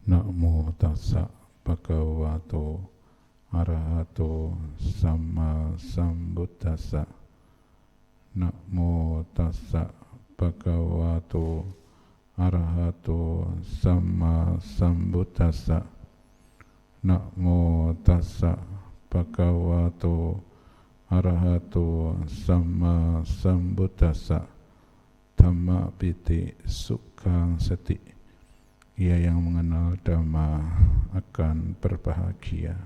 Namo tassa bhagavato arahato sama sambuddhassa. Namo tassa bhagavato arahato sama sambuddhassa. Namo tassa bhagavato arahato sama sambuddhassa. Dhamma piti sukhang seti. Ia yang mengenal Dhamma akan berbahagia.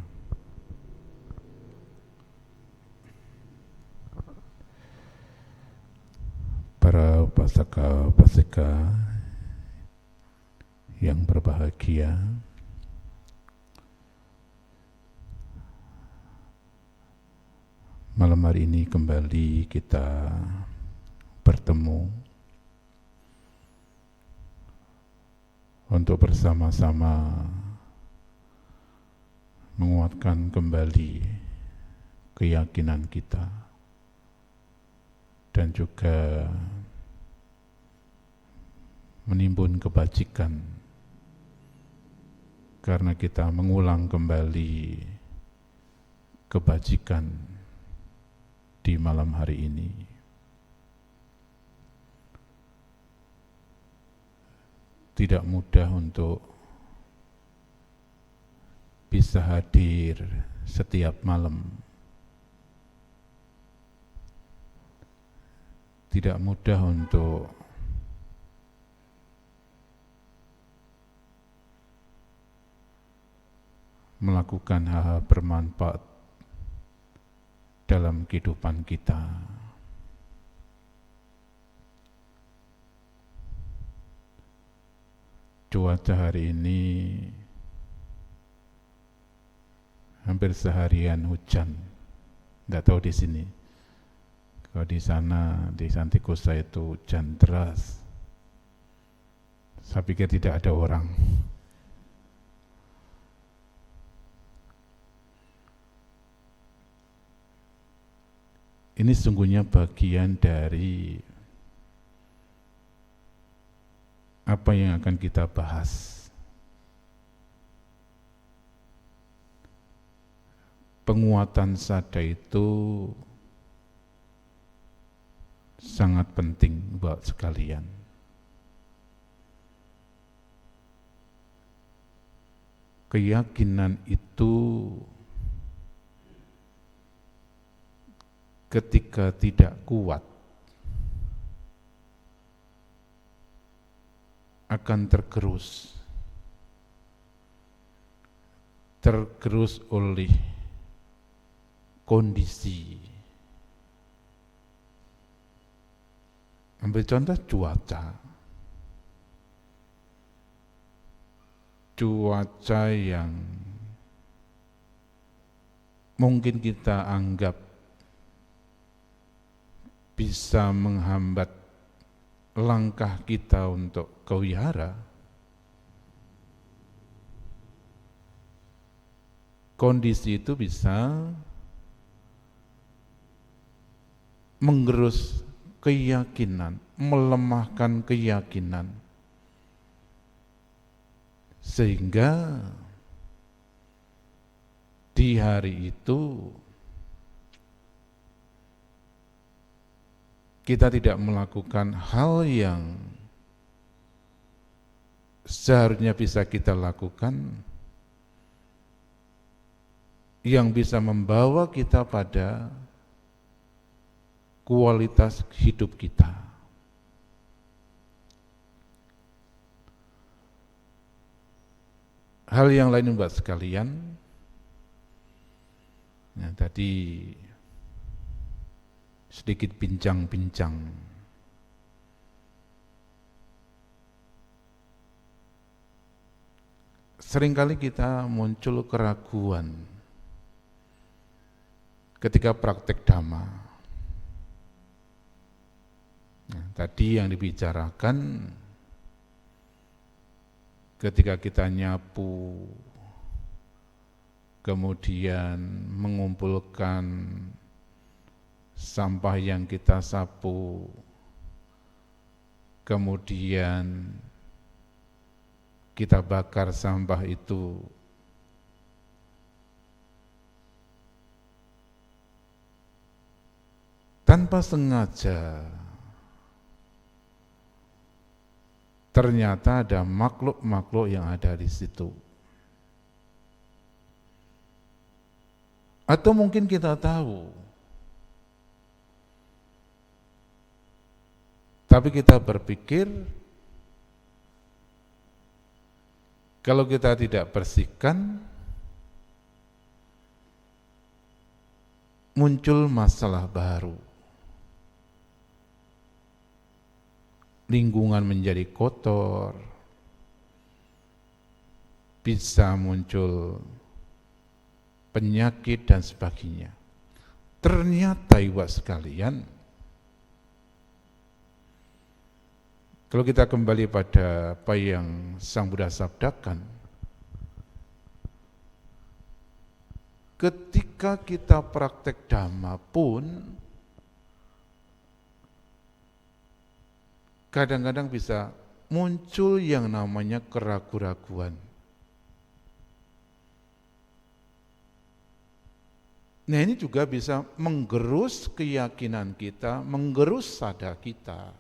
Para upasaka-upasika yang berbahagia, malam hari ini kembali kita bertemu untuk bersama-sama menguatkan kembali keyakinan kita dan juga menimbun kebajikan karena kita mengulang kembali kebajikan di malam hari ini. Tidak mudah untuk bisa hadir setiap malam. Tidak mudah untuk melakukan hal-hal bermanfaat dalam kehidupan kita. Cuaca hari ini hampir seharian hujan. Tidak tahu di sini. Kalau di sana di Santikosa itu hujan deras. Saya pikir tidak ada orang. Ini sungguhnya bagian dari apa yang akan kita bahas. Penguatan sada itu sangat penting buat sekalian. Keyakinan itu ketika tidak kuat akan tergerus oleh kondisi. Ambil contoh cuaca yang mungkin kita anggap bisa menghambat langkah kita untuk ke wihara. Kondisi itu bisa menggerus keyakinan, melemahkan keyakinan, sehingga di hari itu kita tidak melakukan hal yang seharusnya bisa kita lakukan, yang bisa membawa kita pada kualitas hidup kita. Hal yang lain buat sekalian, nah, tadi sedikit bincang-bincang. Seringkali kita muncul keraguan ketika praktek Dhamma. Nah, tadi yang dibicarakan ketika kita nyapu, kemudian mengumpulkan sampah yang kita sapu, kemudian kita bakar sampah itu tanpa sengaja, ternyata ada makhluk-makhluk yang ada di situ. Atau mungkin kita tahu, tapi kita berpikir kalau kita tidak bersihkan, muncul masalah baru. Lingkungan menjadi kotor, bisa muncul penyakit dan sebagainya. Ternyata ibu sekalian, kalau kita kembali pada apa yang Sang Buddha sabdakan, ketika kita praktek Dhamma pun kadang-kadang bisa muncul yang namanya keraguan-raguan. Nah, ini juga bisa menggerus keyakinan kita, menggerus sadar kita.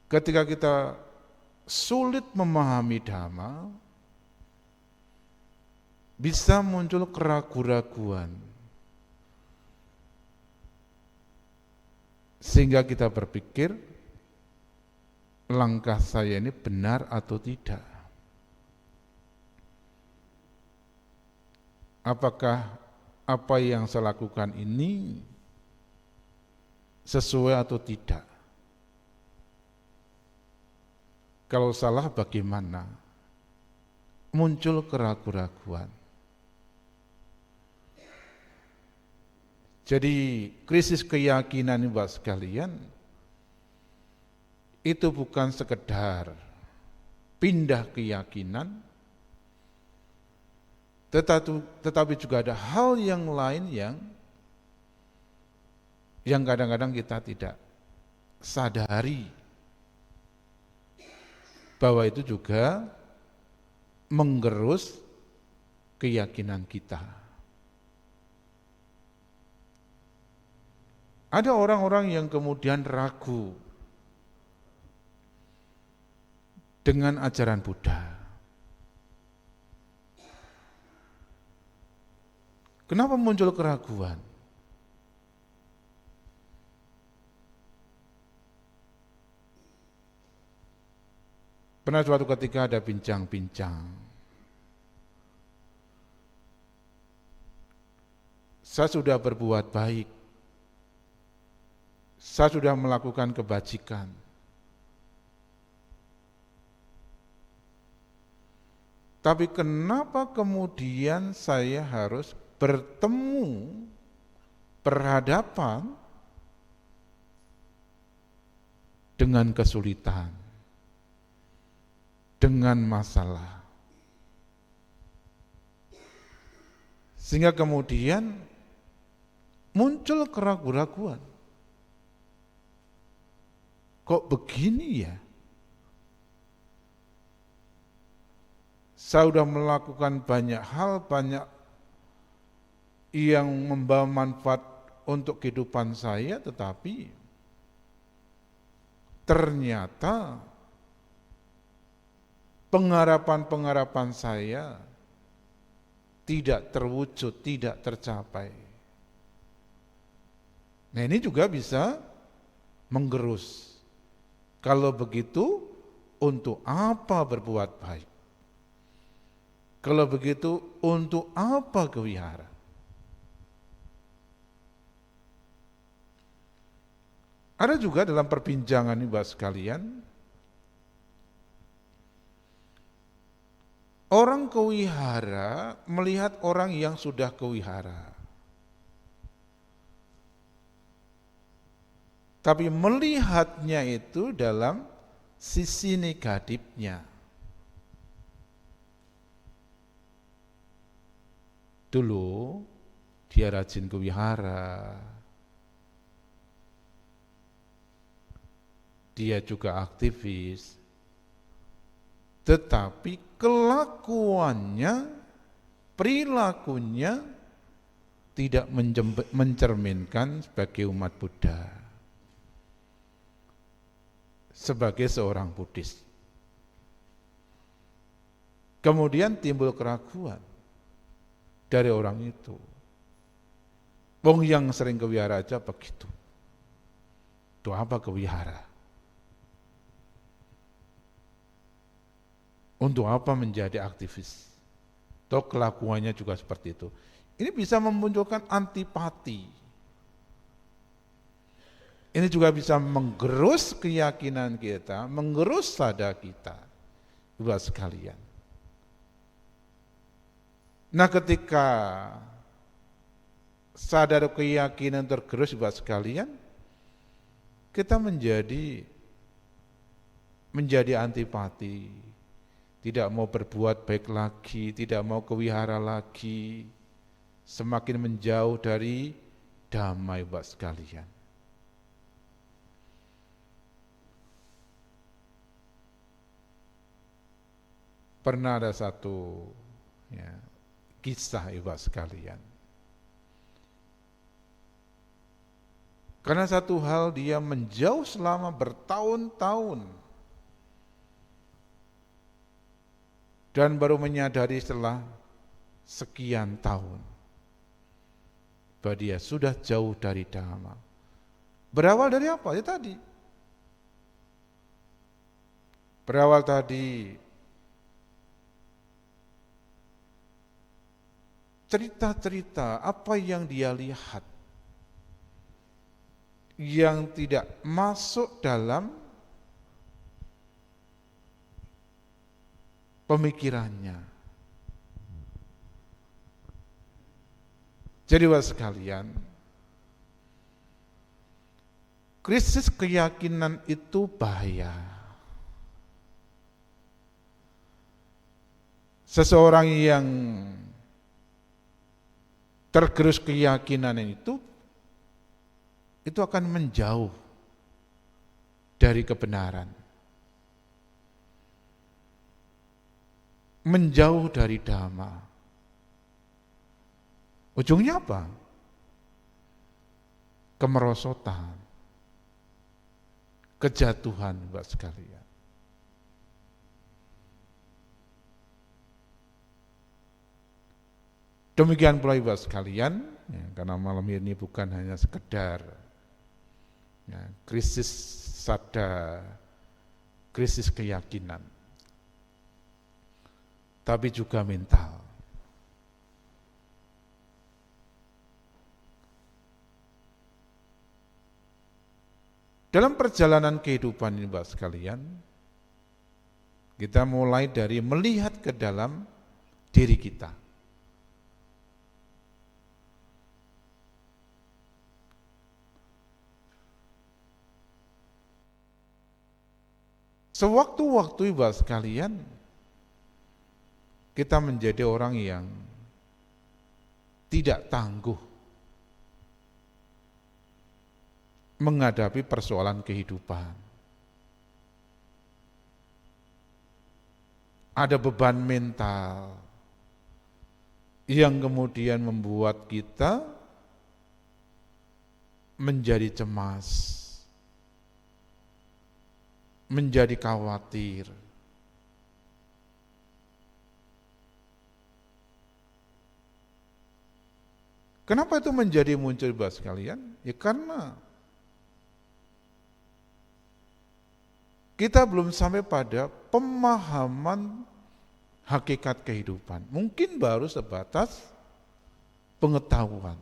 Ketika kita sulit memahami Dhamma, bisa muncul keraguan-raguan. Sehingga kita berpikir, langkah saya ini benar atau tidak? Apakah apa yang saya lakukan ini sesuai atau tidak? Kalau salah bagaimana? Muncul keraguan-raguan. Jadi krisis keyakinan ini buat sekalian, itu bukan sekedar pindah keyakinan, tetapi juga ada hal yang lain yang kadang-kadang kita tidak sadari bahwa itu juga menggerus keyakinan kita. Ada orang-orang yang kemudian ragu dengan ajaran Buddha. Kenapa muncul keraguan? Pernah suatu ketika ada bincang-bincang. Saya sudah berbuat baik. Saya sudah melakukan kebajikan. Tapi kenapa kemudian saya harus bertemu, berhadapan dengan kesulitan, dengan masalah? Sehingga kemudian muncul keraguan-raguan. Kok begini ya? Saya sudah melakukan banyak hal, banyak yang membawa manfaat untuk kehidupan saya, tetapi ternyata pengharapan-pengharapan saya tidak terwujud, tidak tercapai. Nah, ini juga bisa menggerus. Kalau begitu, untuk apa berbuat baik? Kalau begitu, untuk apa kewihara? Ada juga dalam perbincangan ini Bapak sekalian, orang kewihara melihat orang yang sudah kewihara. Tapi melihatnya itu dalam sisi negatifnya. Dulu dia rajin kewihara, dia juga aktivis, tetapi kelakuannya, perilakunya tidak mencerminkan sebagai umat Buddha, sebagai seorang Buddhis. Kemudian timbul keraguan dari orang itu. Wong yang sering ke wihara aja begitu. Itu apa ke wihara? Untuk apa menjadi aktivis? Toh kelakuannya juga seperti itu. Ini bisa memunculkan antipati. Ini juga bisa menggerus keyakinan kita, menggerus sadar kita. Buat sekalian. Nah, ketika sadar keyakinan tergerus buat sekalian, kita menjadi antipati, tidak mau berbuat baik lagi, tidak mau ke wihara lagi, semakin menjauh dari damai buat sekalian. Pernah ada satu kisah buat sekalian. Karena satu hal dia menjauh selama bertahun-tahun dan baru menyadari setelah sekian tahun bahwa dia sudah jauh dari Dhamma. Berawal dari apa? Ya tadi. Berawal tadi cerita-cerita apa yang dia lihat yang tidak masuk dalam pemikirannya. Jadi Bapak sekalian, krisis keyakinan itu bahaya. Seseorang yang tergerus keyakinan itu akan menjauh dari kebenaran, menjauh dari Dhamma. Ujungnya apa? Kemerosotan, kejatuhan Bapak sekalian. Demikian pula Bapak sekalian, karena malam ini bukan hanya sekedar krisis sadar, krisis keyakinan, tapi juga mental. Dalam perjalanan kehidupan ini Bapak sekalian, kita mulai dari melihat ke dalam diri kita. Sewaktu-waktu Bapak sekalian, kita menjadi orang yang tidak tangguh menghadapi persoalan kehidupan. Ada beban mental yang kemudian membuat kita menjadi cemas, menjadi khawatir. Kenapa itu menjadi muncul Bapak sekalian? Ya karena kita belum sampai pada pemahaman hakikat kehidupan. Mungkin baru sebatas pengetahuan.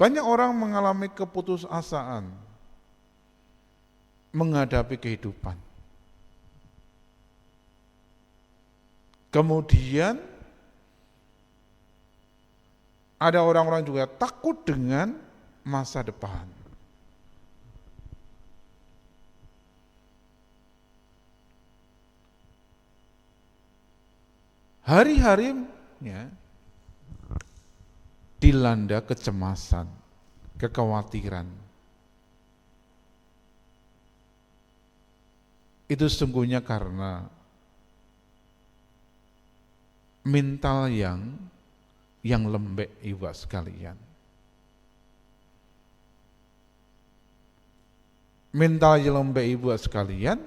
Banyak orang mengalami keputusasaan menghadapi kehidupan. Kemudian ada orang-orang juga takut dengan masa depan. Hari-hari dilanda kecemasan, kekhawatiran. Itu sesungguhnya karena mental yang lembek, ibu sekalian. Mental yang lembek, ibu sekalian,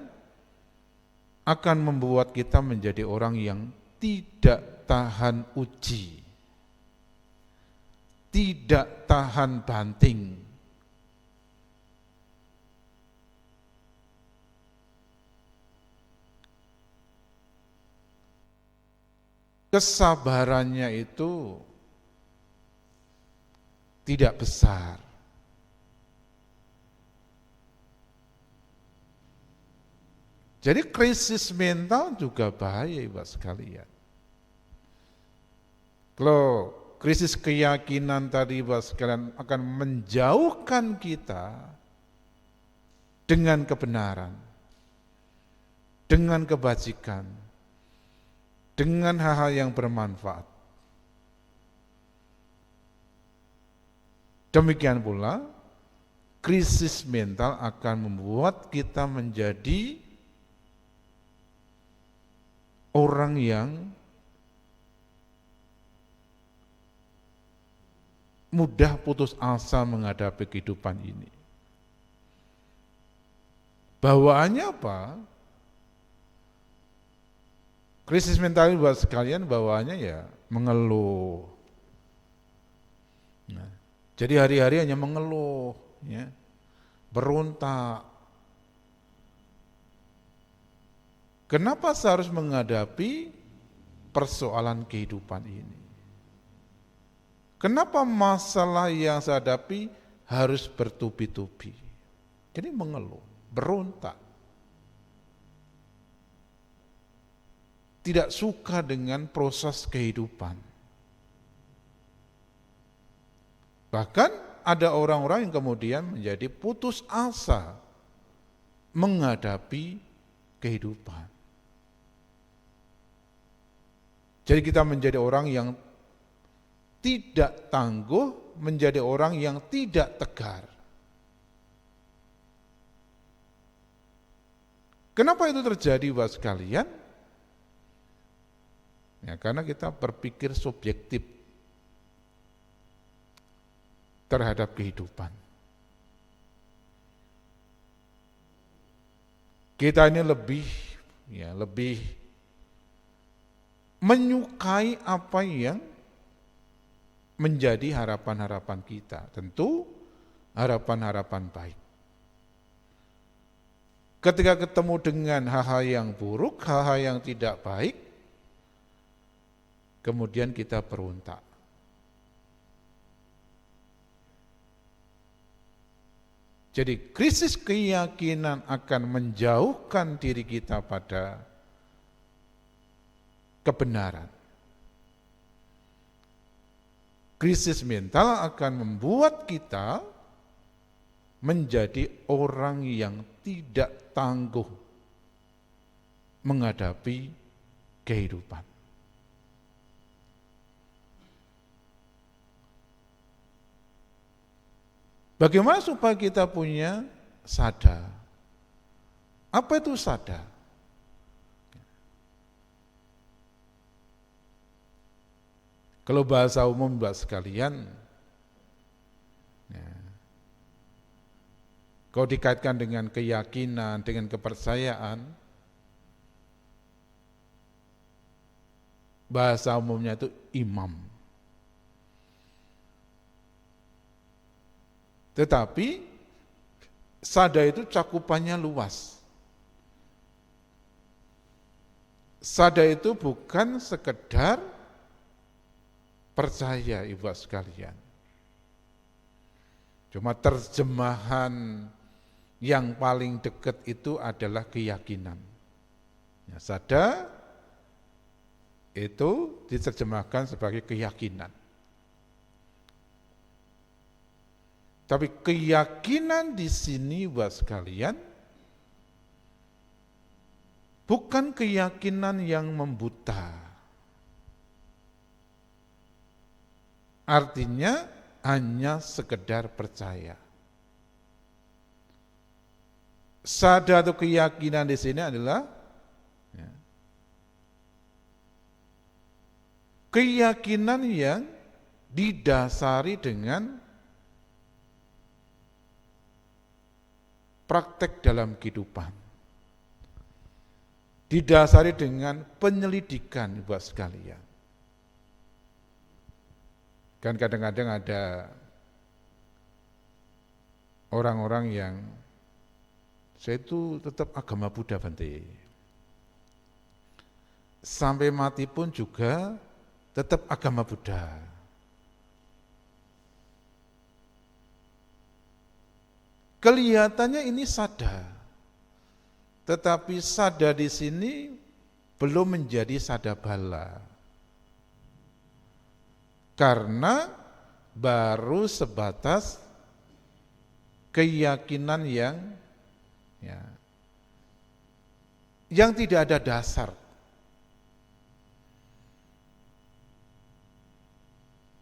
akan membuat kita menjadi orang yang tidak tahan uji, tidak tahan banting. Kesabarannya itu tidak besar. Jadi krisis mental juga bahaya, ibu sekalian. Kalau krisis keyakinan tadi, ibu sekalian, akan menjauhkan kita dengan kebenaran, dengan kebajikan, dengan hal-hal yang bermanfaat. Demikian pula, krisis mental akan membuat kita menjadi orang yang mudah putus asa menghadapi kehidupan ini. Bawaannya apa? Krisis mental ini buat sekalian bawaannya ya mengeluh. Nah, jadi hari-hari hanya mengeluh, ya, berontak. Kenapa seharus menghadapi persoalan kehidupan ini? Kenapa masalah yang saya hadapi harus bertubi-tubi? Jadi mengeluh, berontak. Tidak suka dengan proses kehidupan. Bahkan ada orang-orang yang kemudian menjadi putus asa menghadapi kehidupan. Jadi kita menjadi orang yang tidak tangguh, menjadi orang yang tidak tegar. Kenapa itu terjadi, Bapak sekalian? Ya, karena kita berpikir subjektif terhadap kehidupan. Kita ini lebih menyukai apa yang menjadi harapan-harapan kita. Tentu harapan-harapan baik. Ketika ketemu dengan hal-hal yang buruk, hal-hal yang tidak baik, kemudian kita berontak. Jadi krisis keyakinan akan menjauhkan diri kita pada kebenaran. Krisis mental akan membuat kita menjadi orang yang tidak tangguh menghadapi kehidupan. Bagaimana supaya kita punya sadar? Apa itu sadar? Kalau bahasa umum Bapak sekalian, ya, kalau dikaitkan dengan keyakinan, dengan kepercayaan, bahasa umumnya itu imam. Tetapi sada itu cakupannya luas. Sada itu bukan sekedar percaya, ibu sekalian. Cuma terjemahan yang paling dekat itu adalah keyakinan. Ya, sada itu diterjemahkan sebagai keyakinan. Tapi keyakinan di sini, ibu sekalian, bukan keyakinan yang membuta. Artinya hanya sekedar percaya. Sada atau keyakinan di sini adalah keyakinan yang didasari dengan praktek dalam kehidupan. Didasari dengan penyelidikan buat sekalian. Kan kadang-kadang ada orang-orang yang saya itu tetap agama Buddha Bante. Sampai mati pun juga tetap agama Buddha. Kelihatannya ini sada, tetapi sada di sini belum menjadi sada bala, karena baru sebatas keyakinan yang tidak ada dasar.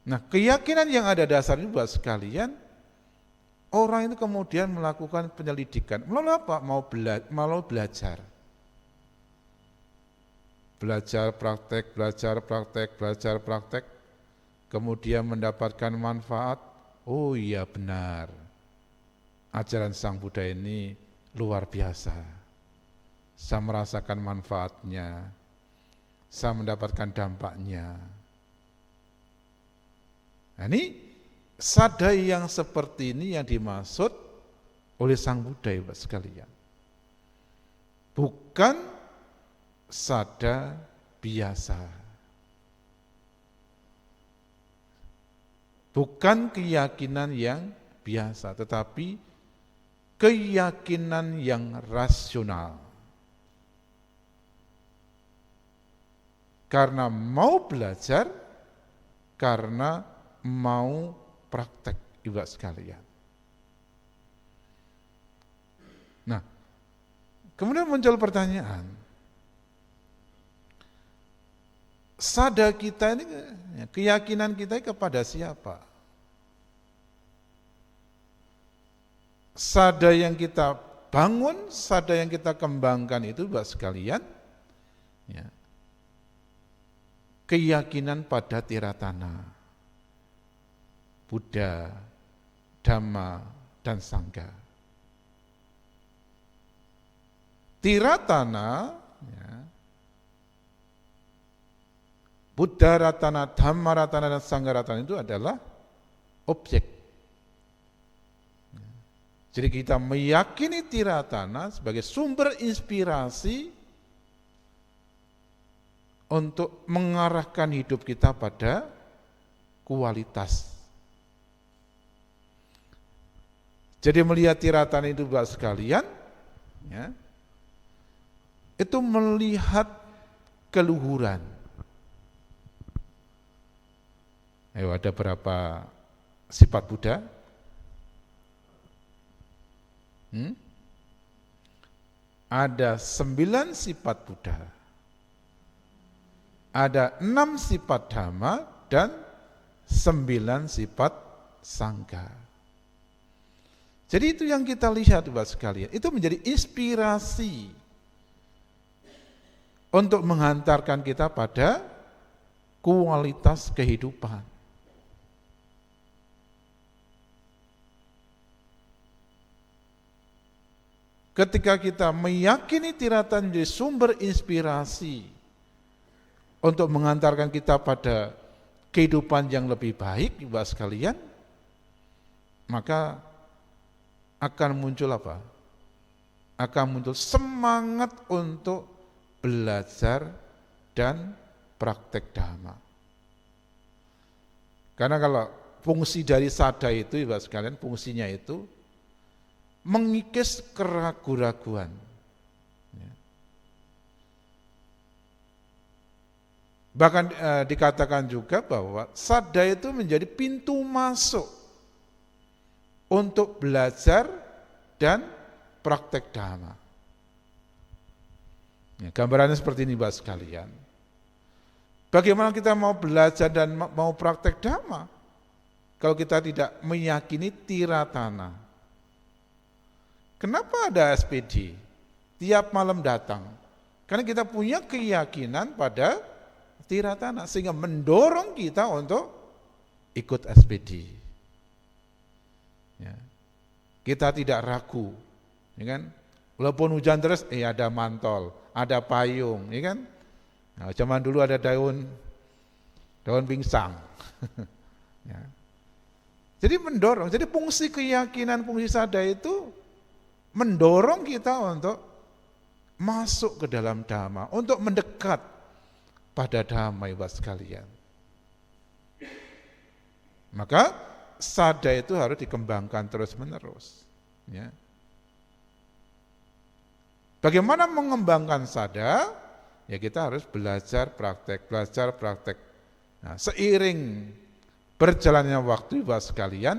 Nah, keyakinan yang ada dasar ini buat sekalian, orang itu kemudian melakukan penyelidikan. Melalui apa? Mau belajar. Belajar praktek. Kemudian mendapatkan manfaat. Oh iya benar. Ajaran Sang Buddha ini luar biasa. Saya merasakan manfaatnya. Saya mendapatkan dampaknya. Nah, ini sada yang seperti ini yang dimaksud oleh Sang Buddha, Bapak sekalian. Bukan sada biasa. Bukan keyakinan yang biasa, tetapi keyakinan yang rasional. Karena mau belajar, karena mau praktek juga sekalian. Nah, kemudian muncul pertanyaan, sada kita ini, keyakinan kita kepada siapa? Sada yang kita bangun, sada yang kita kembangkan itu buat sekalian, keyakinan pada Tiratana, Buddha, Dhamma, dan Sangha. Tiratana, Buddha Ratana, Dhamma Ratana, dan Sangha Ratana itu adalah objek. Jadi kita meyakini Tiratana sebagai sumber inspirasi untuk mengarahkan hidup kita pada kualitas. Jadi melihat Tiratana itu Bapak sekalian, itu melihat keluhuran. Ayo, ada berapa sifat Buddha? Ada 9 sifat Buddha. Ada 6 sifat Dhamma dan 9 sifat Sangha. Jadi itu yang kita lihat Bapak sekalian, itu menjadi inspirasi untuk menghantarkan kita pada kualitas kehidupan. Ketika kita meyakini Tiratana menjadi sumber inspirasi untuk menghantarkan kita pada kehidupan yang lebih baik, Bapak sekalian, maka akan muncul apa? Akan muncul semangat untuk belajar dan praktek Dhamma. Karena kalau fungsi dari sada itu, Bapak sekalian, fungsinya itu mengikis keraguan-raguan. Bahkan dikatakan juga bahwa sada itu menjadi pintu masuk untuk belajar dan praktek Dhamma. Gambarannya seperti ini Bapak sekalian. Bagaimana kita mau belajar dan mau praktek Dhamma? kalau kita tidak meyakini tiratana. Kenapa ada SPD? Tiap malam datang. Karena kita punya keyakinan pada tiratana, sehingga mendorong kita untuk ikut SPD. Ya. Kita tidak ragu, ya kan? Walaupun hujan terus, ada mantol, ada payung, ya kan? Nah, zaman dulu ada daun pingsang. Ya. Jadi mendorong, jadi fungsi keyakinan, fungsi sada itu mendorong kita untuk masuk ke dalam dhamma, untuk mendekat pada dhamma, ibu sekalian. Maka sada itu harus dikembangkan terus-menerus. Ya. Bagaimana mengembangkan sada? Ya kita harus belajar praktek. Nah, seiring berjalannya waktu, ibu sekalian,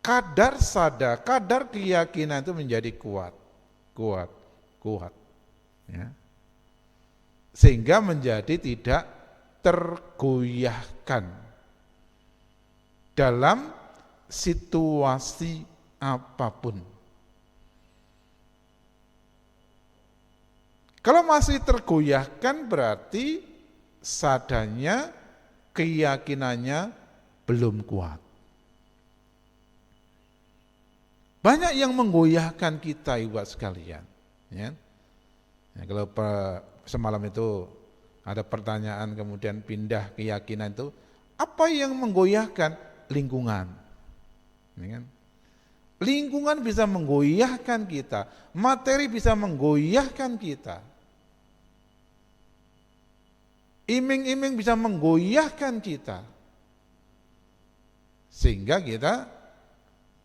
kadar sada, kadar keyakinan itu menjadi kuat. Ya. Sehingga menjadi tidak tergoyahkan dalam situasi apapun. Kalau masih tergoyahkan berarti sadanya, keyakinannya belum kuat. Banyak yang menggoyahkan kita, ibu sekalian. Ya. Ya, kalau semalam itu ada pertanyaan kemudian pindah keyakinan itu, apa yang menggoyahkan? Lingkungan. Ya kan? Lingkungan bisa menggoyahkan kita, materi bisa menggoyahkan kita. Iming-iming bisa menggoyahkan kita. Sehingga kita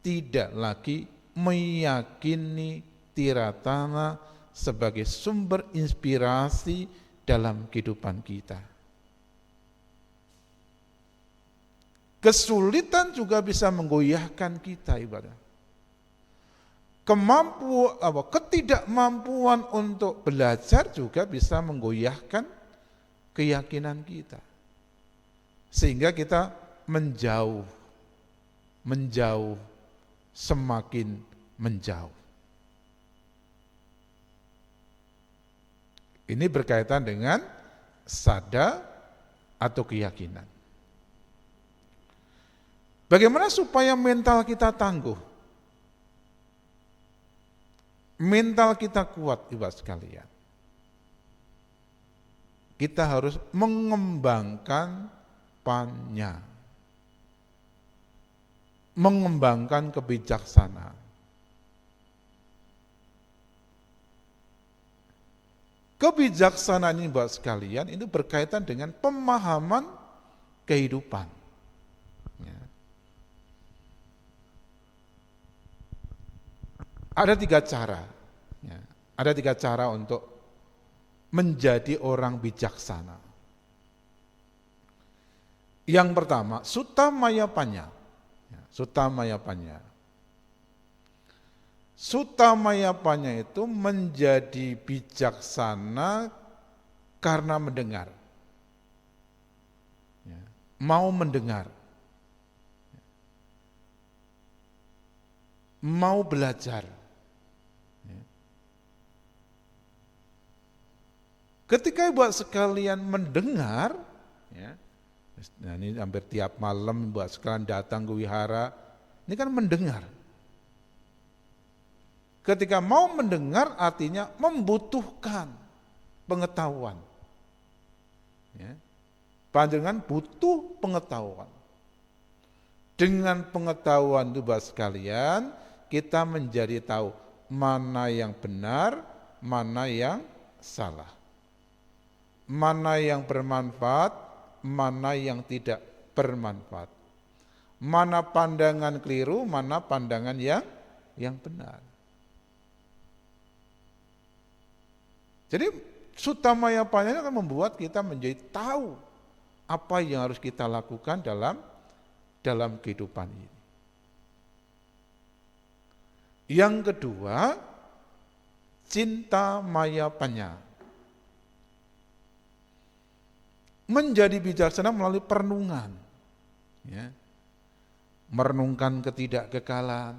tidak lagi meyakini tiratana sebagai sumber inspirasi dalam kehidupan kita. Kesulitan juga bisa menggoyahkan kita, ibadah. Ketidakmampuan untuk belajar juga bisa menggoyahkan keyakinan kita. Sehingga kita menjauh, semakin menjauh. Ini berkaitan dengan sada atau keyakinan. Bagaimana supaya mental kita tangguh? Mental kita kuat, ibu sekalian. Kita harus mengembangkan panya, mengembangkan kebijaksanaan. Kebijaksanaan ini, buat sekalian, itu berkaitan dengan pemahaman kehidupan. Ya. Ada 3 cara. Ya. Ada 3 cara untuk menjadi orang bijaksana. Yang pertama, sutta maya panya. Sutta maya panya. Sutta maya panya itu menjadi bijaksana karena mendengar. Ya. Mau mendengar. Mau belajar. Ketika ibu sekalian mendengar, ya, nah ini hampir tiap malam ibu sekalian datang ke wihara, ini kan mendengar. Ketika mau mendengar artinya membutuhkan pengetahuan. Ya. Panjenengan butuh pengetahuan. Dengan pengetahuan itu ibu sekalian, kita menjadi tahu mana yang benar, mana yang salah. Mana yang bermanfaat, mana yang tidak bermanfaat. Mana pandangan keliru, mana pandangan yang benar. Jadi sutta maya panya akan membuat kita menjadi tahu apa yang harus kita lakukan dalam kehidupan ini. Yang kedua, cinta maya panya. Menjadi bijaksana melalui perenungan. Ya. merenungkan ketidakkekalan,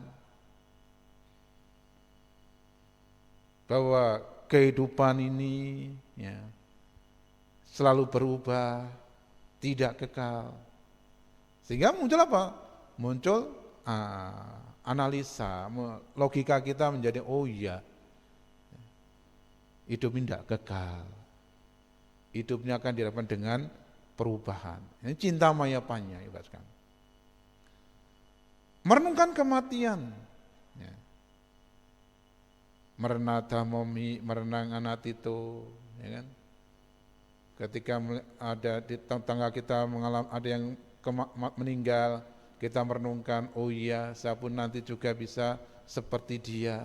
bahwa kehidupan ini ya, selalu berubah, tidak kekal. Sehingga muncul apa? Muncul analisa, logika kita menjadi, oh iya, hidup ini tidak kekal. Hidupnya akan dihadapkan dengan perubahan. Ini cinta mayapanya, ibarat sekali. Merenungkan kematian. Ya. Merenata momi, merenang anak itu, ya kan? Ketika ada di tetangga kita mengalami ada yang meninggal, kita merenungkan, oh iya, saya pun nanti juga bisa seperti dia.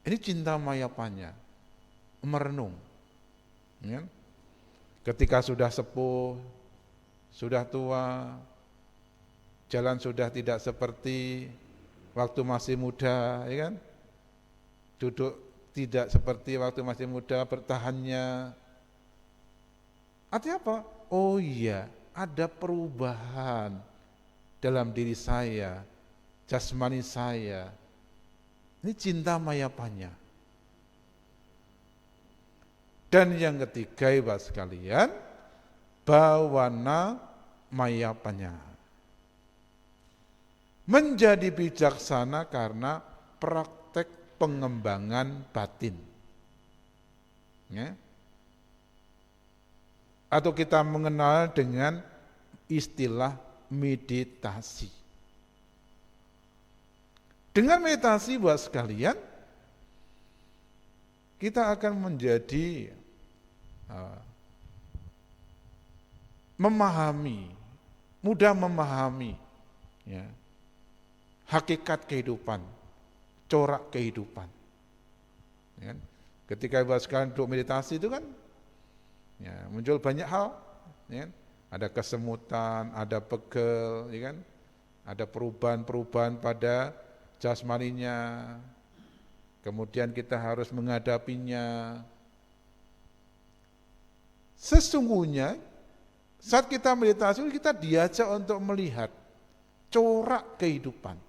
Ini cinta mayapanya, merenung. Ya? Ketika sudah sepuh, sudah tua, jalan sudah tidak seperti waktu masih muda, ya kan? Duduk tidak seperti waktu masih muda, bertahannya. Artinya apa? Oh iya, ada perubahan dalam diri saya, jasmani saya. Ini cinta mayapanya. Dan yang ketiga, ibu sekalian, bawana mayapanya. Menjadi bijaksana karena praktek pengembangan batin. Ya. Atau kita mengenal dengan istilah meditasi. Dengan meditasi buat sekalian, kita akan menjadi memahami, mudah memahami ya, hakikat kehidupan, corak kehidupan. Ya kan? Ketika ibu sekalian duduk meditasi itu kan ya, muncul banyak hal, ya kan? Ada kesemutan, ada pegel, ya kan? Ada perubahan-perubahan pada jasmaninya. Kemudian kita harus menghadapinya. Sesungguhnya saat kita meditasi kita diajak untuk melihat corak kehidupan.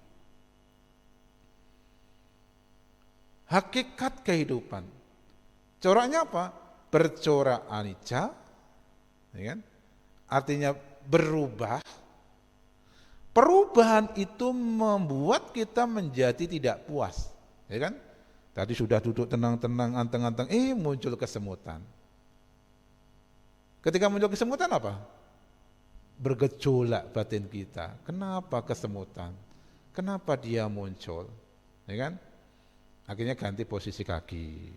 Hakikat kehidupan. Coraknya apa? Bercorak anicca, ya kan? Artinya berubah. Perubahan itu membuat kita menjadi tidak puas, ya kan? Tadi sudah duduk tenang-tenang, anteng-anteng, muncul kesemutan. Ketika muncul kesemutan apa? Bergejolak batin kita. Kenapa kesemutan? Kenapa dia muncul? Ya kan? Akhirnya ganti posisi kaki.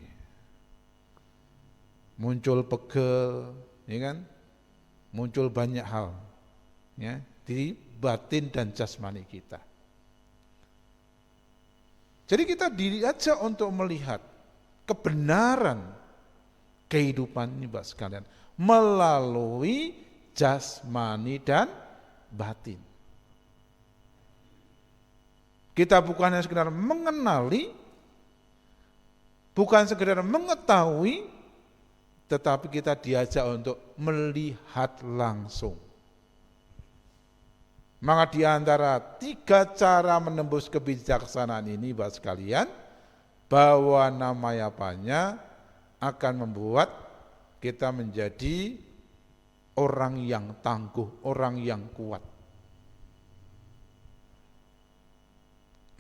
Muncul pegel, ya kan? Muncul banyak hal, ya, di batin dan jasmani kita. Jadi kita diajak untuk melihat kebenaran kehidupan ini, Mbak sekalian, melalui jasmani dan batin. Kita bukan hanya sekedar mengenali, bukan sekedar mengetahui, tetapi kita diajak untuk melihat langsung. Maka di antara 3 cara menembus kebijaksanaan ini, Bapak sekalian, bawana mayapanya akan membuat kita menjadi orang yang tangguh, orang yang kuat.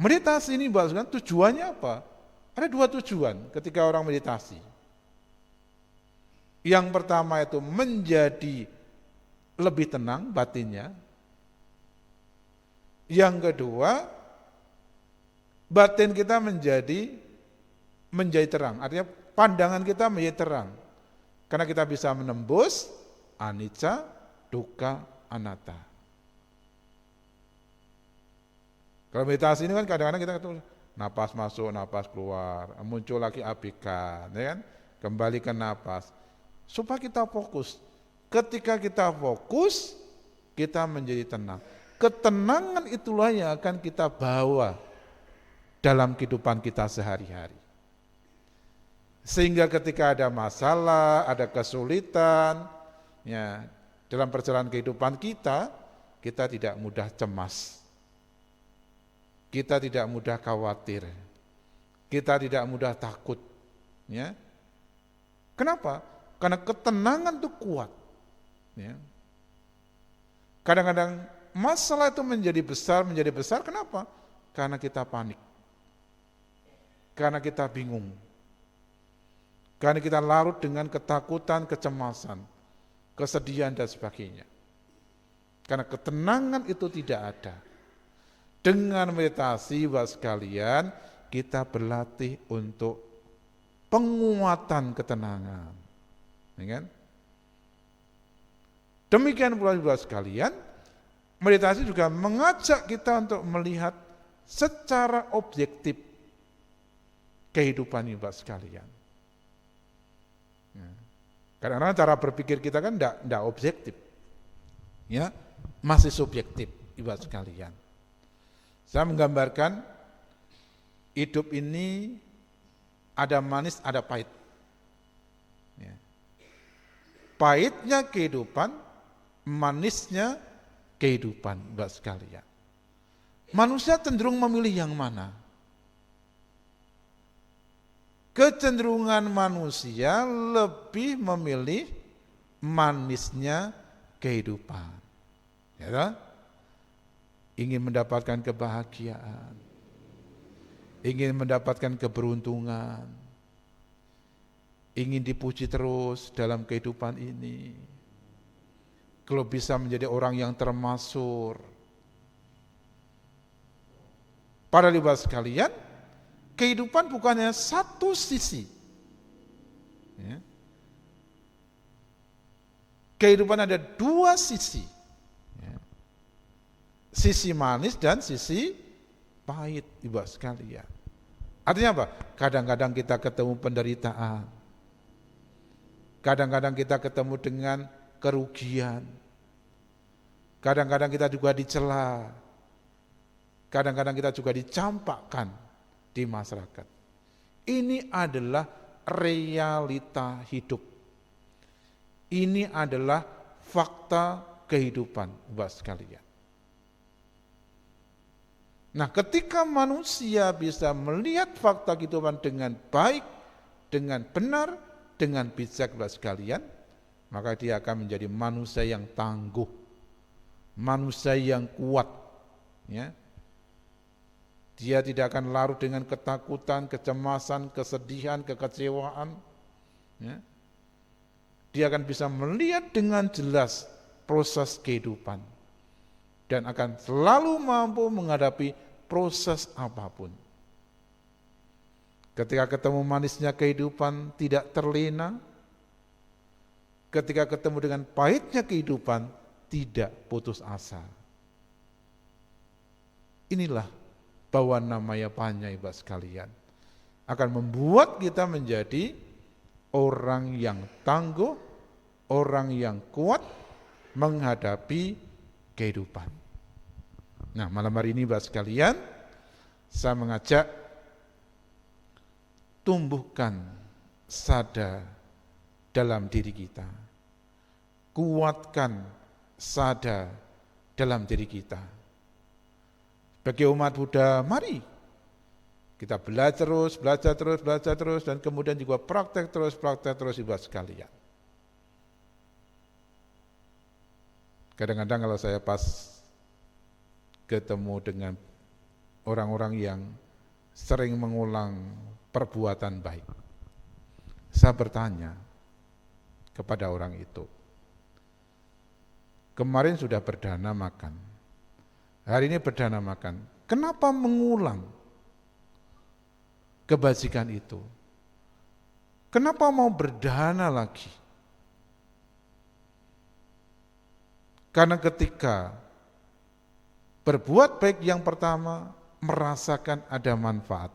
Meditasi ini, Bapak sekalian, tujuannya apa? Ada 2 tujuan ketika orang meditasi. Yang pertama itu menjadi lebih tenang batinnya. Yang kedua, batin kita menjadi terang. Artinya pandangan kita menjadi terang. Karena kita bisa menembus anicca, dukkha, anatta. Kalau meditasi ini kan kadang-kadang kita ketemu napas masuk, napas keluar, muncul lagi abikan, ya kan? Kembali ke napas. Supaya kita fokus. Ketika kita fokus, kita menjadi tenang. Ketenangan itulah yang akan kita bawa dalam kehidupan kita sehari-hari. Sehingga ketika ada masalah, ada kesulitan, ya, dalam perjalanan kehidupan kita, kita tidak mudah cemas, kita tidak mudah khawatir, kita tidak mudah takut. Ya. Kenapa? Karena ketenangan itu kuat. Ya. Kadang-kadang masalah itu menjadi besar, kenapa? Karena kita panik, karena kita bingung, karena kita larut dengan ketakutan, kecemasan, kesedihan dan sebagainya. Karena ketenangan itu tidak ada. Dengan meditasi, Bapak sekalian, kita berlatih untuk penguatan ketenangan. Ya kan? Demikian pula Bapak sekalian, meditasi juga mengajak kita untuk melihat secara objektif kehidupan ini Bapak sekalian. Kadang-kadang cara berpikir kita kan tidak objektif, ya, masih subjektif Bapak sekalian. Saya menggambarkan hidup ini ada manis, ada pahit. Ya. Pahitnya kehidupan, manisnya kehidupan, Bapak sekalian. Manusia cenderung memilih yang mana? Kecenderungan manusia lebih memilih manisnya kehidupan. Ya kan? Ingin mendapatkan kebahagiaan, ingin mendapatkan keberuntungan, ingin dipuji terus dalam kehidupan ini. Kalau bisa menjadi orang yang termasyhur. Para Bapak sekalian, kehidupan bukannya satu sisi. Ya. Kehidupan ada dua sisi. Ya. Sisi manis dan sisi pahit, Bapak sekalian. Artinya apa? Kadang-kadang kita ketemu penderitaan. Kadang-kadang kita ketemu dengan kerugian. Kadang-kadang kita juga dicela. Kadang-kadang kita juga dicampakkan di masyarakat. Ini adalah realita hidup. Ini adalah fakta kehidupan, Bapak sekalian. Nah, ketika manusia bisa melihat fakta kehidupan dengan baik, dengan benar, dengan bijak, Bapak sekalian, maka dia akan menjadi manusia yang tangguh, manusia yang kuat. Ya. Dia tidak akan larut dengan ketakutan, kecemasan, kesedihan, kekecewaan. Ya. Dia akan bisa melihat dengan jelas proses kehidupan dan akan selalu mampu menghadapi proses apapun. Ketika ketemu manisnya kehidupan tidak terlena, ketika ketemu dengan pahitnya kehidupan tidak putus asa. Inilah bahwa namanya Panya, Bapak sekalian, akan membuat kita menjadi orang yang tangguh, orang yang kuat menghadapi kehidupan. Nah, malam hari ini Bapak sekalian, saya mengajak tumbuhkan sada dalam diri kita. Kuatkan sada dalam diri kita. Bagi umat Buddha, mari kita belajar terus, dan kemudian juga praktek terus Bapak sekalian. Kadang-kadang kalau saya pas ketemu dengan orang-orang yang sering mengulang perbuatan baik, saya bertanya kepada orang itu, kemarin sudah berdana makan, hari ini berdana makan, kenapa mengulang kebajikan itu? Kenapa mau berdana lagi? Karena ketika berbuat baik yang pertama, merasakan ada manfaat.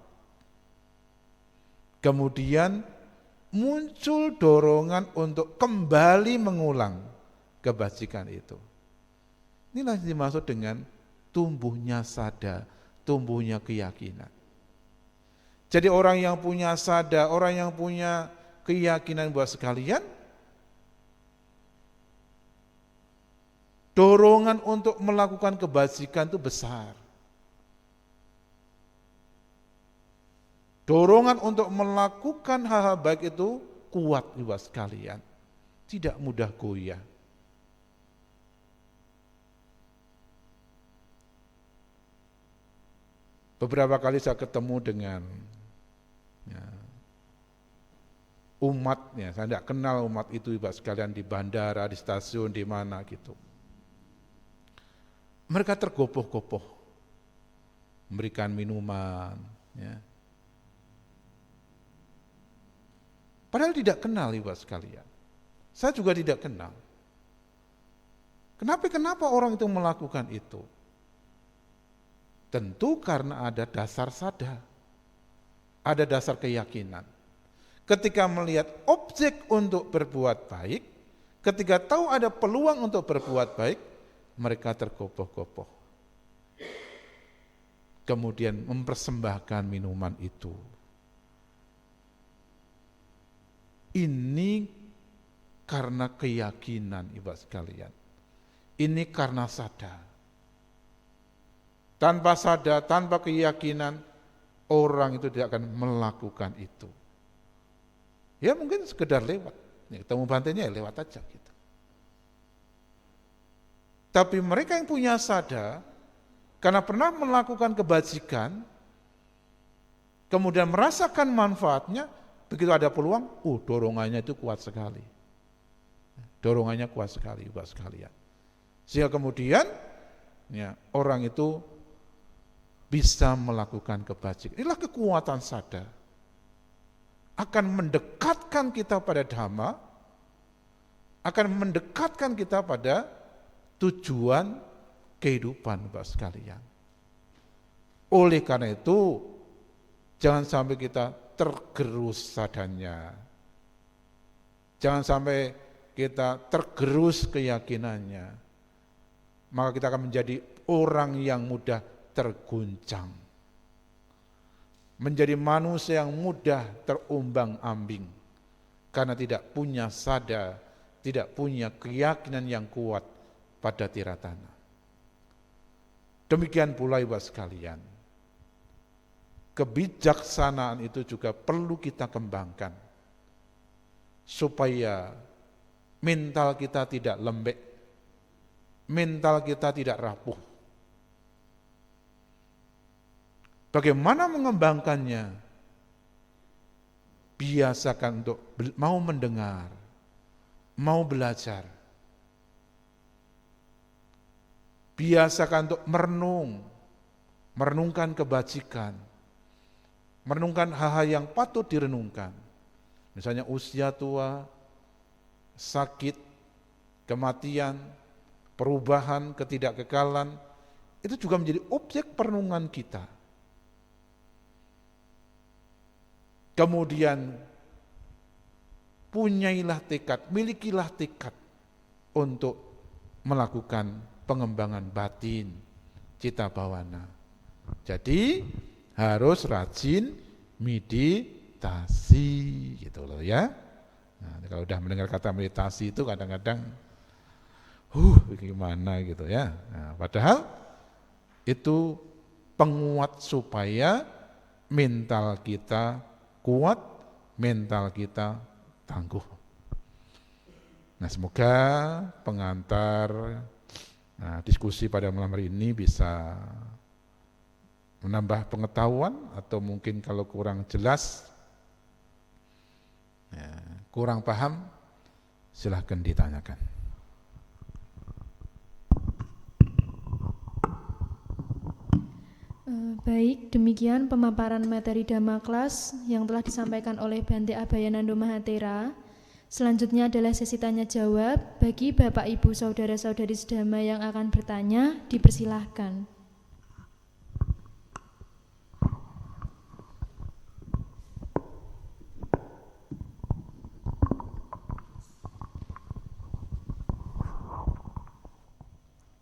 Kemudian muncul dorongan untuk kembali mengulang kebajikan itu. Inilah yang dimaksud dengan tumbuhnya sada, tumbuhnya keyakinan. Jadi orang yang punya sada, orang yang punya keyakinan buat sekalian, Dorongan untuk melakukan kebajikan itu besar. Dorongan untuk melakukan hal-hal baik itu kuat Ibu sekalian. Tidak mudah goyah. Beberapa kali saya ketemu dengan umatnya, saya tidak kenal umat itu Ibu sekalian, di bandara, di stasiun, di mana gitu. Mereka tergopoh-gopoh, memberikan minuman, ya. Padahal tidak kenal Ibu sekalian. Saya juga tidak kenal. Kenapa orang itu melakukan itu? Tentu karena ada dasar sadar, ada dasar keyakinan. Ketika melihat objek untuk berbuat baik, ketika tahu ada peluang untuk berbuat baik, mereka tergopoh-gopoh. Kemudian mempersembahkan minuman itu. Ini karena keyakinan Ibu sekalian. Ini karena sadar. Tanpa sadar, tanpa keyakinan, orang itu tidak akan melakukan itu. Ya mungkin sekedar lewat, ya, ketemu bantainya ya lewat aja gitu. Tapi mereka yang punya sadar, karena pernah melakukan kebajikan, kemudian merasakan manfaatnya, begitu ada peluang, dorongannya itu kuat sekali. Dorongannya kuat sekali, Ibu sekalian. Sehingga kemudian ya, orang itu bisa melakukan kebajikan. Inilah kekuatan sadar. Akan mendekatkan kita pada Dhamma, akan mendekatkan kita pada tujuan kehidupan Bapak sekalian. Oleh karena itu, jangan sampai kita tergerus sadarnya. Jangan sampai kita tergerus keyakinannya. Maka kita akan menjadi orang yang mudah terguncang. Menjadi manusia yang mudah terumbang-ambing karena tidak punya sadar, tidak punya keyakinan yang kuat pada tiratana. Demikian pula Ibu sekalian, kebijaksanaan itu juga perlu kita kembangkan supaya mental kita tidak lembek, mental kita tidak rapuh. Bagaimana mengembangkannya? Biasakan untuk mau mendengar, mau belajar. Biasakan untuk merenungkan kebajikan, merenungkan hal-hal yang patut direnungkan. Misalnya usia tua, sakit, kematian, perubahan, ketidakkekalan, itu juga menjadi objek perenungan kita. Kemudian punyailah tekad, milikilah tekad untuk melakukan pengembangan batin, cita bawana. Jadi harus rajin meditasi gitu loh ya. Nah, kalau udah mendengar kata meditasi itu kadang-kadang gimana gitu ya. Nah, padahal itu penguat supaya mental kita kuat, mental kita tangguh. Nah, semoga pengantar diskusi pada malam hari ini bisa menambah pengetahuan, atau mungkin kalau kurang jelas, kurang paham, silahkan ditanyakan. Baik, demikian pemaparan materi Dhamma Kelas yang telah disampaikan oleh Bhante Abhayanando Mahatera. Selanjutnya adalah sesi tanya jawab. Bagi Bapak Ibu Saudara-saudari sedhamma yang akan bertanya, dipersilahkan.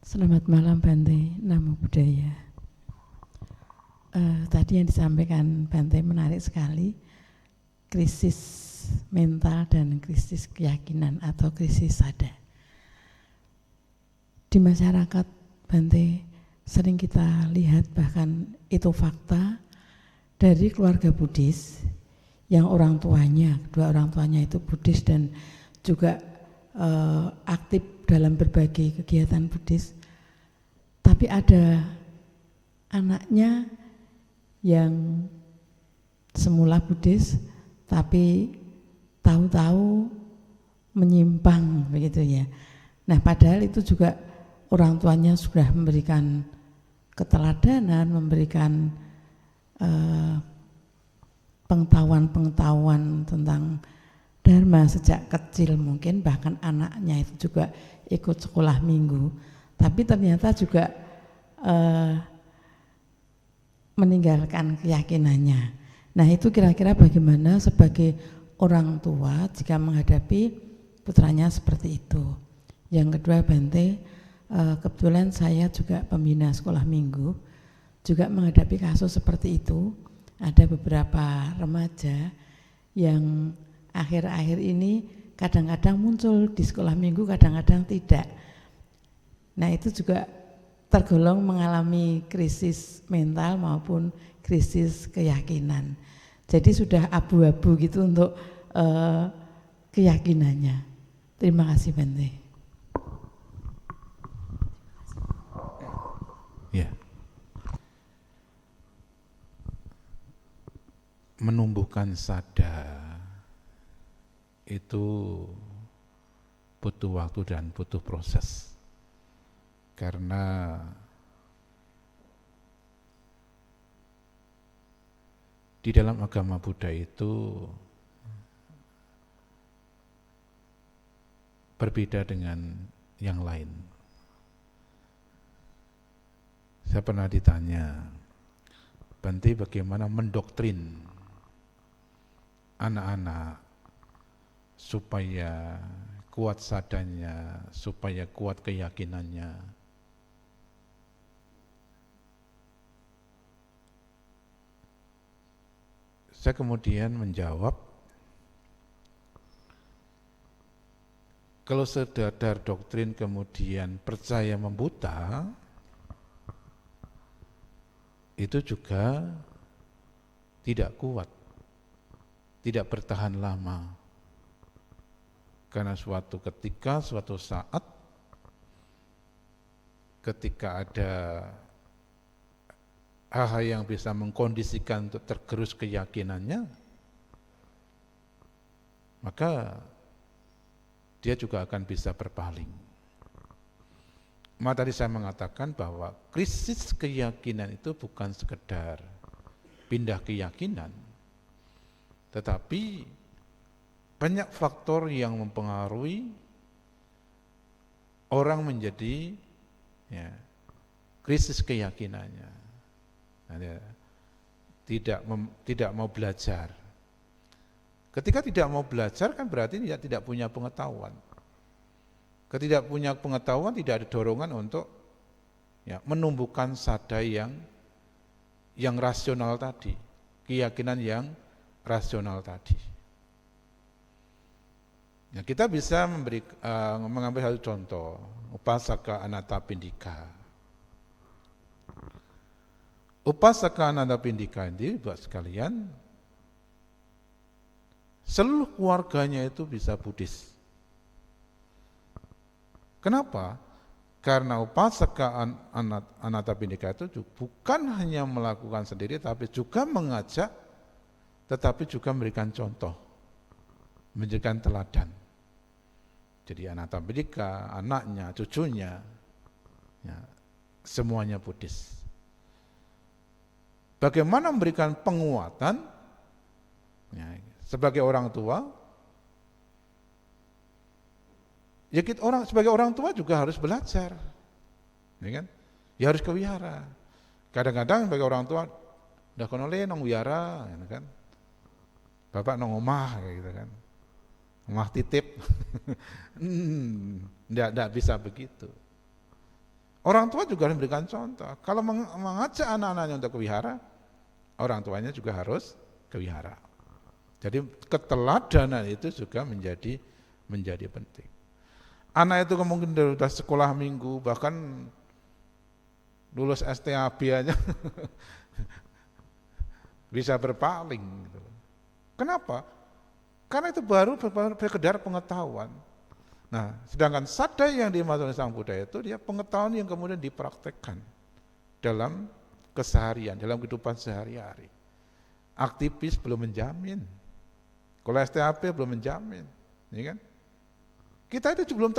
Selamat malam Bhante, Namo Buddhaya. Tadi yang disampaikan Bhante menarik sekali, krisis mental dan krisis keyakinan atau krisis sadar. di masyarakat Bante sering kita lihat, bahkan itu fakta dari keluarga Buddhis yang kedua orang tuanya itu Buddhis dan juga aktif dalam berbagai kegiatan Buddhis, tapi ada anaknya yang semula Buddhis tapi tahu-tahu menyimpang begitu ya. Nah, padahal itu juga orang tuanya sudah memberikan keteladanan, memberikan pengetahuan tentang Dharma sejak kecil, mungkin bahkan anaknya itu juga ikut sekolah minggu, tapi ternyata juga meninggalkan keyakinannya. Nah, itu kira-kira bagaimana sebagai orang tua jika menghadapi putranya seperti itu. Yang kedua, Bante, kebetulan saya juga pembina sekolah minggu, juga menghadapi kasus seperti itu. Ada beberapa remaja yang akhir-akhir ini kadang-kadang muncul di sekolah minggu, kadang-kadang tidak. Nah, itu juga tergolong mengalami krisis mental maupun krisis keyakinan. Jadi sudah abu-abu gitu untuk keyakinannya. Terima kasih, Bante. Ya. Menumbuhkan sadar itu butuh waktu dan butuh proses, karena di dalam agama Buddha itu berbeda dengan yang lain. Saya pernah ditanya, Bante, bagaimana mendoktrin anak-anak supaya kuat sadarnya, supaya kuat keyakinannya. Saya kemudian menjawab, kalau sadar doktrin kemudian percaya membuta, itu juga tidak kuat, tidak bertahan lama. Karena suatu ketika, suatu saat, ketika ada hal-hal yang bisa mengkondisikan untuk tergerus keyakinannya, maka dia juga akan bisa berpaling. Maka tadi saya mengatakan bahwa krisis keyakinan itu bukan sekedar pindah keyakinan, tetapi banyak faktor yang mempengaruhi orang menjadi krisis keyakinannya. Nah, tidak mau belajar. Ketika tidak mau belajar kan berarti dia tidak punya pengetahuan. Ketika punya pengetahuan tidak ada dorongan untuk menumbuhkan sadar yang rasional tadi, keyakinan yang rasional tadi. Nah, kita bisa mengambil satu contoh, Upasaka Anathapindika. Upasaka Anathapindika ini buat sekalian, seluruh keluarganya itu bisa Buddhis. Kenapa? Karena Upasaka Anathapindika itu bukan hanya melakukan sendiri, tapi juga mengajak, tetapi juga memberikan contoh, memberikan teladan. Jadi Anathapindika, anaknya, cucunya, semuanya Buddhis. Bagaimana memberikan penguatan sebagai orang tua? Sebagai orang tua juga harus belajar, ya kan? Ya harus ke wihara. Kadang-kadang sebagai orang tua, udah kono le nang wihara, ya kan? Bapak nang omah, kayak gitu kan? Omah titip, enggak bisa begitu. Orang tua juga harus memberikan contoh. Kalau mengajak anak-anaknya untuk ke wihara, orang tuanya juga harus ke wihara. Jadi keteladanan itu juga menjadi penting. Anak itu mungkin sudah sekolah minggu, bahkan lulus STAB aja bisa berpaling gitu. Kenapa? Karena itu baru sekedar pengetahuan. Nah, sedangkan sadaya yang dimaksud Sang Buddha itu dia pengetahuan yang kemudian dipraktekkan dalam keseharian, dalam kehidupan sehari-hari. Aktivis belum menjamin, kalau STAP belum menjamin, ya kan? Kita itu belum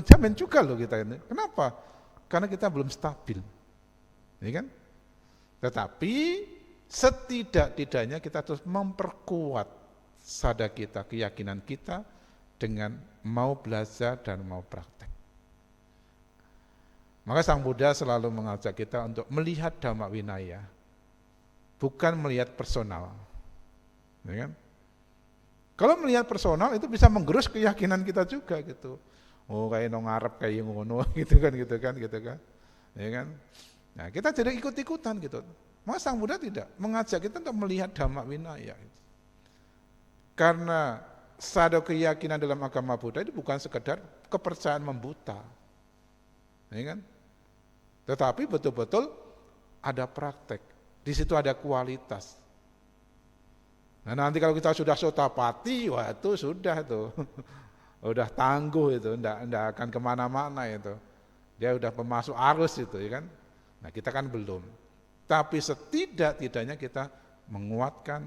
menjamin juga loh kita ini. Kenapa? Karena kita belum stabil, ya kan? Tetapi setidak-tidaknya kita terus memperkuat sadar kita, keyakinan kita dengan mau belajar dan mau praktek. Maka Sang Buddha selalu mengajak kita untuk melihat Dhamma Vinaya, bukan melihat personal, ya kan? Kalau melihat personal itu bisa menggerus keyakinan kita juga gitu. Oh kayak ngarep kayak ngono gitu kan, ya kan? Nah kita jadi ikut-ikutan gitu. Maka Sang Buddha tidak mengajak kita untuk melihat Dhamma Vinaya. Gitu. Karena sadar keyakinan dalam agama Buddha itu bukan sekedar kepercayaan membuta, ya kan? Tetapi betul-betul ada praktek. Di situ ada kualitas. Nah nanti kalau kita sudah sotapati, wah itu sudah tuh, udah tangguh itu, enggak akan kemana-mana itu. Dia udah pemasuk arus itu, ya kan? Nah kita kan belum. Tapi setidak-tidaknya kita menguatkan.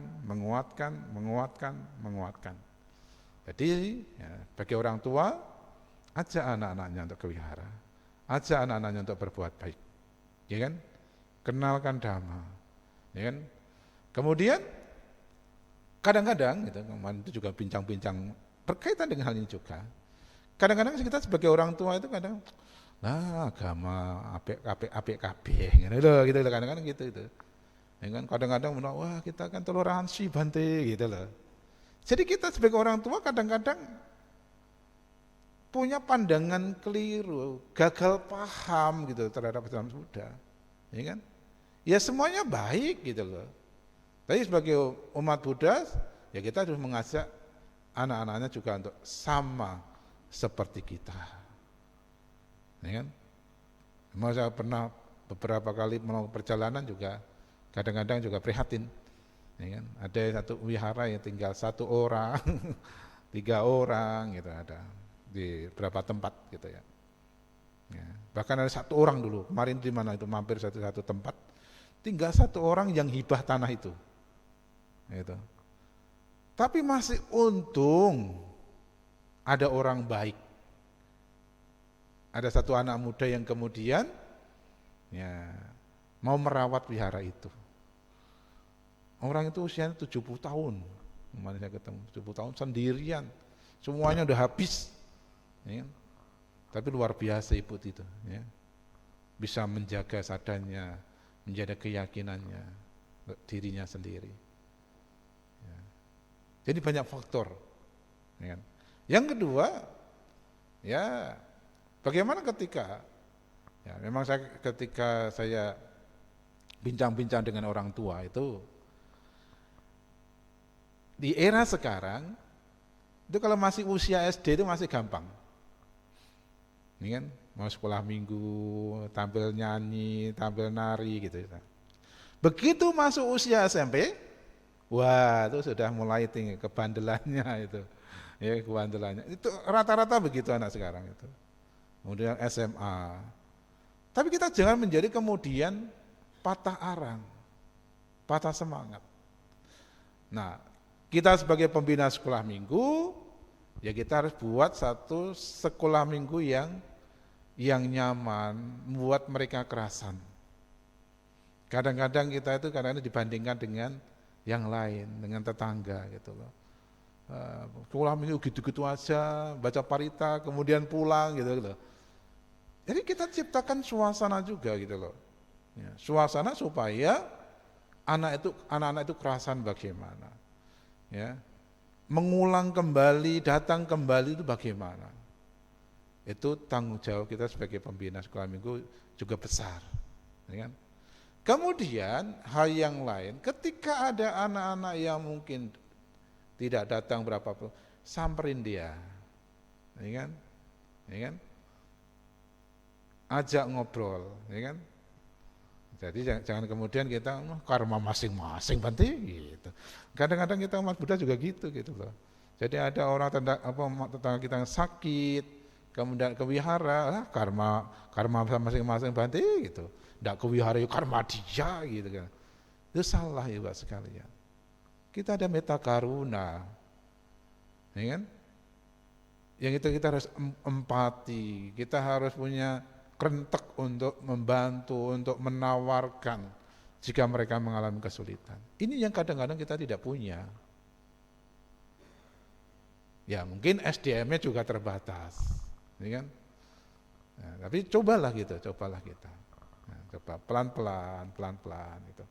Jadi ya, bagi orang tua, ajak anak-anaknya untuk ke wihara, ajak anak-anaknya untuk berbuat baik, ya kan? Kenalkan Dhamma, ya kan? Kemudian kadang-kadang, gitu, kemarin itu juga bincang-bincang berkaitan dengan hal ini juga. Kadang-kadang kita sebagai orang tua itu kadang, agama apik kabeh, gitu loh, kadang-kadang gitu itu. Ya kan? Kadang-kadang wah kita kan toleransi Bante, gitu loh. Jadi kita sebagai orang tua kadang-kadang punya pandangan keliru, gagal paham gitu terhadap Islam Buddha, ya kan? Ya semuanya baik gitu loh. Tapi sebagai umat Buddha, ya kita harus mengajak anak-anaknya juga untuk sama seperti kita, ya kan? Saya pernah beberapa kali melakukan perjalanan juga, kadang-kadang juga prihatin, ya kan? Ada satu wihara yang tinggal 1 orang, 3 orang gitu ada di beberapa tempat gitu ya. Ya. Bahkan ada 1 orang dulu kemarin di mana itu mampir satu tempat, tinggal 1 orang yang hibah tanah itu. Gitu. Tapi masih untung ada orang baik. Ada 1 anak muda yang kemudian ya mau merawat wihara itu. Orang itu usianya 70 tahun. Kemarin saya ketemu 70 tahun sendirian. Semuanya udah habis. Ya. Tapi luar biasa ibu itu, ya. Bisa menjaga sadarnya, menjaga keyakinannya, dirinya sendiri. Jadi banyak faktor. Ya. Yang kedua, ya bagaimana ketika, ya memang ketika saya bincang-bincang dengan orang tua itu, di era sekarang, itu kalau masih usia SD itu masih gampang. Ini kan, mau sekolah minggu, tampil nyanyi, tampil nari gitu. Begitu masuk usia SMP, wah itu sudah mulai tinggi kebandelannya itu, ya kebandelannya. Itu rata-rata begitu anak sekarang itu. Kemudian SMA. Tapi kita jangan menjadi kemudian patah arang, patah semangat. Nah, kita sebagai pembina sekolah minggu, ya kita harus buat satu sekolah minggu yang nyaman, membuat mereka kerasan. Kadang-kadang kita itu kadang-kadang dibandingkan dengan yang lain, dengan tetangga gitu loh. Sekolah minggu gitu-gitu aja, baca parita, kemudian pulang gitu loh. Jadi kita ciptakan suasana juga gitu loh. Ya, suasana supaya anak-anak itu kerasan bagaimana. Ya. Mengulang kembali, datang kembali itu bagaimana. Itu tanggung jawab kita sebagai pembina sekolah minggu juga besar. Ya kan? Kemudian hal yang lain, ketika ada anak-anak yang mungkin tidak datang berapapun, samperin dia, ya kan? ya kan? Ajak ngobrol, ya kan? Jadi jangan kemudian kita karma masing-masing Bante gitu. Kadang-kadang kita umat Buddha juga gitu loh. Jadi ada orang tetangga kita yang sakit, kemudian ke wihara, karma masing-masing Bante gitu. Ndak ke wihara karma dia gitu kan. Itu salah ya Pak sekalian. Kita ada metta karuna, ya kan? Yang itu kita harus empati, kita harus punya kerentek untuk membantu, untuk menawarkan jika mereka mengalami kesulitan. Ini yang kadang-kadang kita tidak punya. Ya mungkin SDM-nya juga terbatas, ya kan? Nah, tapi cobalah kita. Nah, coba pelan-pelan itu.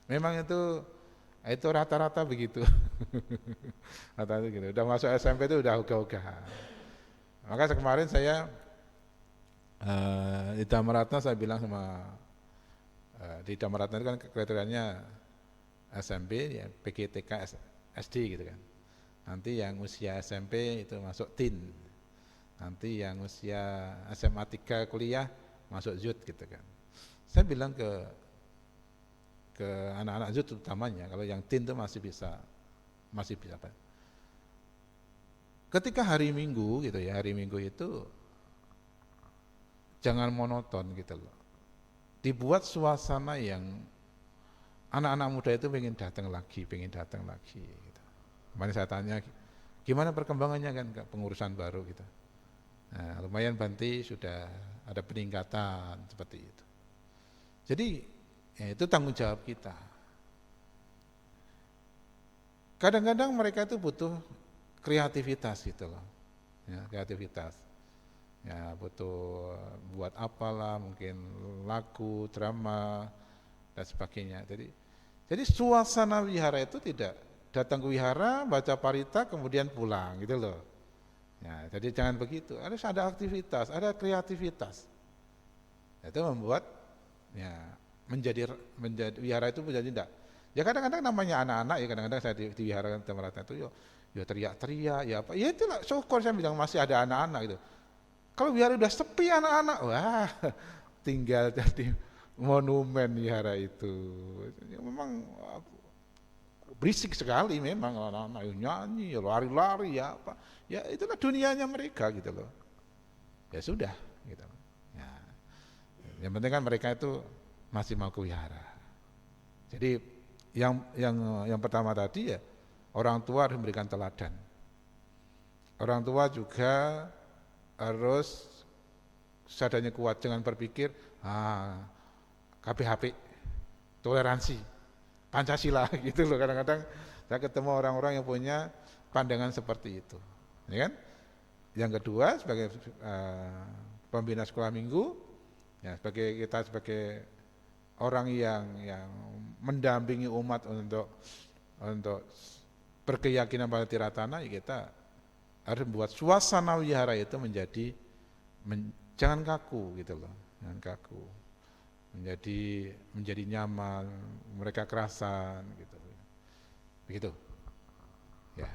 Memang itu rata-rata begitu. Rata-rata gitu. Udah masuk SMP itu udah ogah-ogahan. Maka kemarin saya di Dhammaratna saya bilang sama di Dhammaratna itu kan kriterianya SMP, ya, PGTK, SD gitu kan. Nanti yang usia SMP itu masuk TIN. Nanti yang usia SMA 3 kuliah masuk ZUT gitu kan. Saya bilang ke anak-anak ZUT utamanya, kalau yang TIN itu masih bisa apa? Ketika hari Minggu gitu ya, hari Minggu itu jangan monoton gitu loh. Dibuat suasana yang anak-anak muda itu pengen datang lagi gitu. Kemarin saya tanya, gimana perkembangannya kan pengurusan baru gitu. Nah, lumayan Bante sudah ada peningkatan seperti itu. Jadi ya itu tanggung jawab kita. Kadang-kadang mereka itu butuh kreativitas gitu loh. Ya, kreativitas. Ya butuh buat apalah, mungkin lagu, drama dan sebagainya. Jadi suasana wihara itu tidak datang ke wihara, baca parita kemudian pulang gitu loh. Ya, jadi jangan begitu. Harus ada aktivitas, ada kreativitas. Itu membuat ya menjadi wihara itu menjadi tidak. Ya kadang-kadang namanya anak-anak ya, kadang-kadang saya di wihara Dhammaratna itu ya teriak-teriak ya apa. Ya itulah syukur saya bilang masih ada anak-anak gitu. Kalau wihara udah sepi anak-anak, wah tinggal jadi monumen wihara itu. Memang berisik sekali memang anak-anak nyanyi, lari-lari ya apa. Ya itulah dunianya mereka gitu loh. Ya sudah gitu. Ya. Yang penting kan mereka itu masih mau ke wihara. Jadi yang pertama tadi ya orang tua harus memberikan teladan. Orang tua juga harus sadarnya kuat, jangan berpikir KPHP, toleransi, Pancasila gitu loh. Kadang-kadang saya ketemu orang-orang yang punya pandangan seperti itu, ya kan? Yang kedua sebagai pembina sekolah minggu, ya sebagai orang yang mendampingi umat untuk berkeyakinan pada Tiratana, ya kita harus membuat suasana wihara itu menjadi jangan kaku gitu loh, jangan kaku, menjadi nyaman, mereka kerasan gitu, begitu, ya.